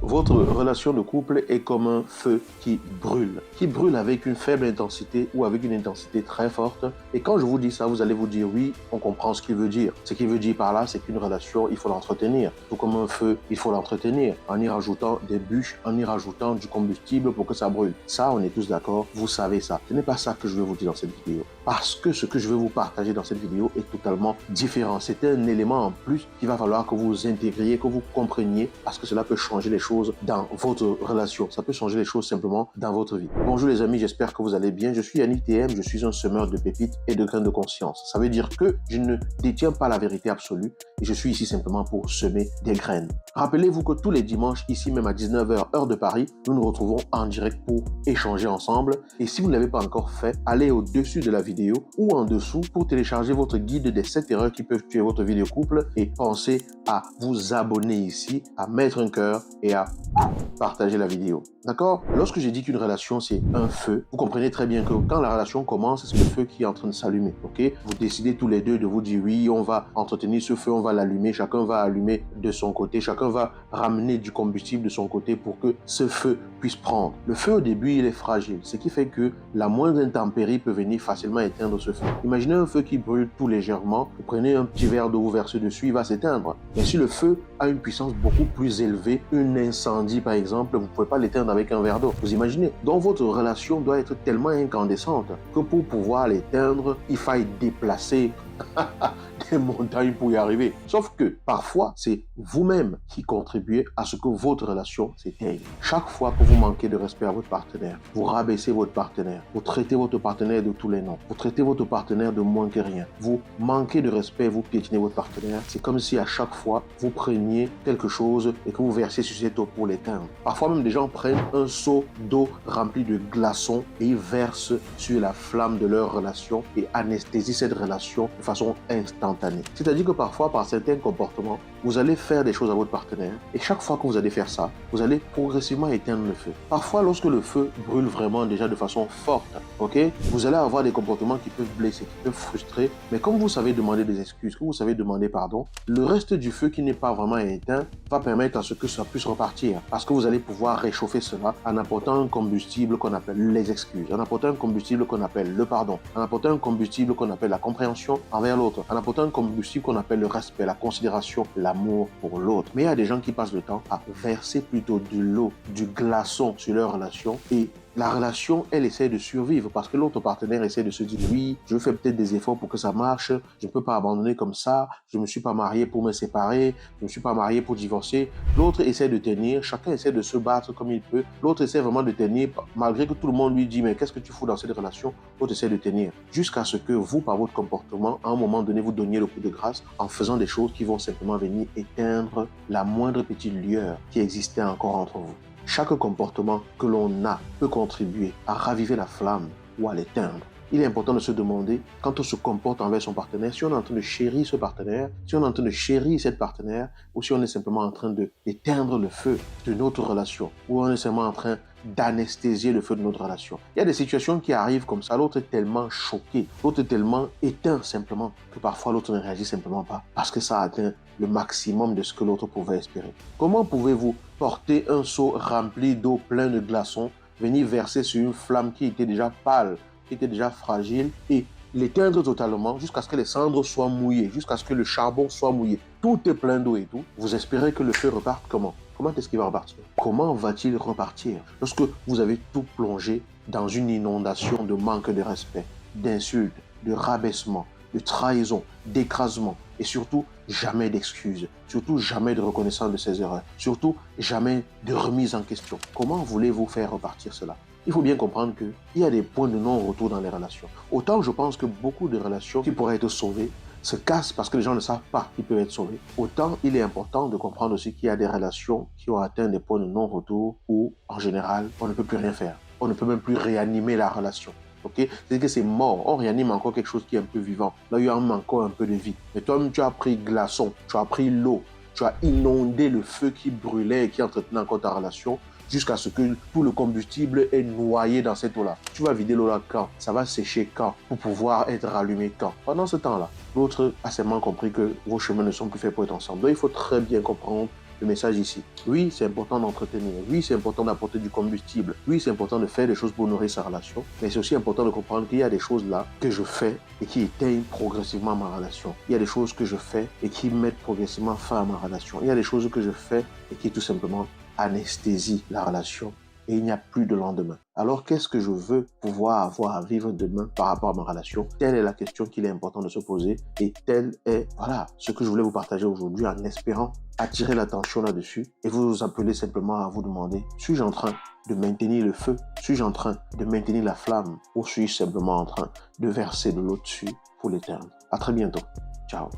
votre relation de couple est comme un feu qui brûle avec une faible intensité ou avec une intensité très forte. Et quand je vous dis ça, vous allez vous dire oui, on comprend ce qu'il veut dire. Ce qu'il veut dire par là, c'est qu'une relation, il faut l'entretenir. Tout comme un feu, il faut l'entretenir en y rajoutant des bûches, en y rajoutant du combustible pour que ça brûle. Ça, on est tous d'accord, vous savez ça. Ce n'est pas ça que je vais vous dire dans cette vidéo. Parce que ce que je vais vous partager dans cette vidéo est totalement différent. C'est un élément en plus qu'il va falloir que vous intégriez, que vous compreniez, parce que cela peut changer les choses dans votre relation. Ça peut changer les choses simplement dans votre vie. Bonjour les amis, j'espère que vous allez bien. Je suis Yannick TM, je suis un semeur de pépites et de graines de conscience. Ça veut dire que je ne détiens pas la vérité absolue et je suis ici simplement pour semer des graines. Rappelez-vous que tous les dimanches, ici même à 19h, heure de Paris, nous nous retrouvons en direct pour échanger ensemble. Et si vous ne l'avez pas encore fait, allez au-dessus de la vidéo ou en dessous pour télécharger votre guide des 7 erreurs qui peuvent tuer votre vie de couple et pensez à vous abonner ici, à mettre un cœur et à partager la vidéo. D'accord? Lorsque j'ai dit qu'une relation, c'est un feu, vous comprenez très bien que quand la relation commence, c'est le feu qui est en train de s'allumer. Ok? Vous décidez tous les deux de vous dire oui, on va entretenir ce feu, on va l'allumer, chacun va allumer de son côté, chacun va ramener du combustible de son côté pour que ce feu puisse prendre. Le feu, au début, il est fragile, ce qui fait que la moindre intempérie peut venir facilement éteindre ce feu. Imaginez un feu qui brûle tout légèrement, vous prenez un petit verre d'eau, vous versez dessus, il va s'éteindre. Mais si le feu a une puissance beaucoup plus élevée, un incendie par exemple, vous ne pouvez pas l'éteindre avec un verre d'eau. Vous imaginez? Donc votre relation doit être tellement incandescente que pour pouvoir l'éteindre, il faille déplacer des montagnes pour y arriver. Sauf que parfois, c'est vous-même qui contribuez à ce que votre relation s'éteigne. Chaque fois que vous manquez de respect à votre partenaire, vous rabaissez votre partenaire, vous traitez votre partenaire de tous les noms, vous traitez votre partenaire de moins que rien, vous manquez de respect, vous piétinez votre partenaire, c'est comme si à chaque fois, vous preniez quelque chose et que vous versiez sur cette eau pour l'éteindre. Parfois même, des gens prennent un seau d'eau rempli de glaçons et ils versent sur la flamme de leur relation et anesthésient cette relation de façon instantanée. C'est-à-dire que parfois, par certains comportements, vous allez faire des choses à votre partenaire et chaque fois que vous allez faire ça, vous allez progressivement éteindre le feu. Parfois, lorsque le feu brûle vraiment déjà de façon forte, ok, vous allez avoir des comportements qui peuvent blesser, qui peuvent frustrer, mais comme vous savez demander des excuses, que vous savez demander pardon, le reste du feu qui n'est pas vraiment éteint va permettre à ce que ça puisse repartir parce que vous allez pouvoir réchauffer cela en apportant un combustible qu'on appelle les excuses, en apportant un combustible qu'on appelle le pardon, en apportant un combustible qu'on appelle la compréhension envers l'autre, en apportant un combustible qu'on appelle le respect, la considération, l'amour pour l'autre. Mais il y a des gens qui passent le temps à verser plutôt de l'eau, du glaçon sur leur relation et la relation, elle essaie de survivre parce que l'autre partenaire essaie de se dire oui, je fais peut-être des efforts pour que ça marche, je ne peux pas abandonner comme ça, je ne me suis pas marié pour me séparer, je ne me suis pas marié pour divorcer. L'autre essaie de tenir, chacun essaie de se battre comme il peut, l'autre essaie vraiment de tenir malgré que tout le monde lui dit mais qu'est-ce que tu fous dans cette relation? L'autre essaie de tenir jusqu'à ce que vous, par votre comportement, à un moment donné, vous donniez le coup de grâce en faisant des choses qui vont simplement venir éteindre la moindre petite lueur qui existait encore entre vous. Chaque comportement que l'on a peut contribuer à raviver la flamme ou à l'éteindre. Il est important de se demander, quand on se comporte envers son partenaire, si on est en train de chérir ce partenaire, si on est en train de chérir cette partenaire, ou si on est simplement en train d'éteindre le feu de notre relation, ou on est simplement en train d'anesthésier le feu de notre relation. Il y a des situations qui arrivent comme ça, l'autre est tellement choqué, l'autre est tellement éteint simplement, que parfois l'autre ne réagit simplement pas, parce que ça a atteint le maximum de ce que l'autre pouvait espérer. Comment pouvez-vous porter un seau rempli d'eau plein de glaçons, venir verser sur une flamme qui était déjà pâle, qui était déjà fragile, et l'éteindre totalement jusqu'à ce que les cendres soient mouillées, jusqu'à ce que le charbon soit mouillé. Tout est plein d'eau et tout. Vous espérez que le feu reparte comment? Comment est-ce qu'il va repartir? Comment va-t-il repartir lorsque vous avez tout plongé dans une inondation de manque de respect, d'insultes, de rabaissement, de trahison, d'écrasement et surtout jamais d'excuses, surtout jamais de reconnaissance de ses erreurs, surtout jamais de remise en question? Comment voulez-vous faire repartir cela? Il faut bien comprendre qu'il y a des points de non-retour dans les relations. Autant je pense que beaucoup de relations qui pourraient être sauvées se cassent parce que les gens ne savent pas qu'ils peuvent être sauvés. Autant il est important de comprendre aussi qu'il y a des relations qui ont atteint des points de non-retour où, en général, on ne peut plus rien faire. On ne peut même plus réanimer la relation. Okay? C'est que c'est mort. On réanime encore quelque chose qui est un peu vivant. Là, il y a encore un peu de vie. Mais toi-même, tu as pris glaçon, tu as pris l'eau, tu as inondé le feu qui brûlait et qui entretenait encore ta relation jusqu'à ce que tout le combustible est noyé dans cette eau-là. Tu vas vider l'eau-là quand? Ça va sécher quand? Pour pouvoir être rallumé quand? Pendant ce temps-là, l'autre a seulement compris que vos chemins ne sont plus faits pour être ensemble. Donc, il faut très bien comprendre le message ici. Oui, c'est important d'entretenir. Oui, c'est important d'apporter du combustible. Oui, c'est important de faire des choses pour nourrir sa relation. Mais c'est aussi important de comprendre qu'il y a des choses là que je fais et qui éteignent progressivement ma relation. Il y a des choses que je fais et qui mettent progressivement fin à ma relation. Il y a des choses que je fais et qui tout simplement anesthésient la relation. Et il n'y a plus de lendemain. Alors, qu'est-ce que je veux pouvoir avoir à vivre demain par rapport à ma relation? Telle est la question qu'il est important de se poser et tel est, voilà, ce que je voulais vous partager aujourd'hui en espérant attirer l'attention là-dessus et vous appeler simplement à vous demander, suis-je en train de maintenir le feu? Suis-je en train de maintenir la flamme? Ou suis-je simplement en train de verser de l'eau dessus pour l'éternel? À très bientôt. Ciao.